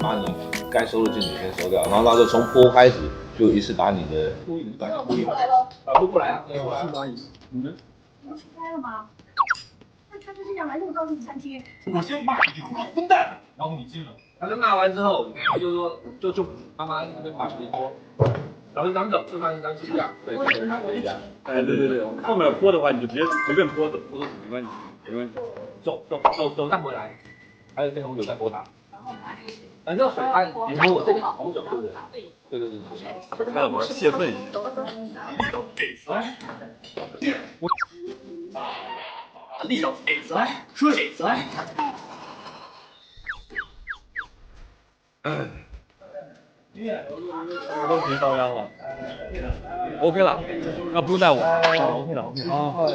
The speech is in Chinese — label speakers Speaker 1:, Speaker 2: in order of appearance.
Speaker 1: 把你该收的进去先收掉，然后那就从坡开始就一次把你的
Speaker 2: 录过来啊，我是蚂蚁，你们？
Speaker 3: 开了吗？那他就是要来这么高级餐厅。
Speaker 2: 我先骂你，混蛋！然后你进了，他就骂完之后，就说就妈妈那边把皮脱，然后就当走，就当支架，对，跟他回家。哎，对，后面泼的话你就直接随便泼走，泼走没关系，没关系。走带回来，还有那红酒再泼它。反正水它，你看我这个红酒对不对？对。那我泄愤一下。我力道给出来，说给出来。都别遭殃了。OK 了，那不用带我。OK 了。啊。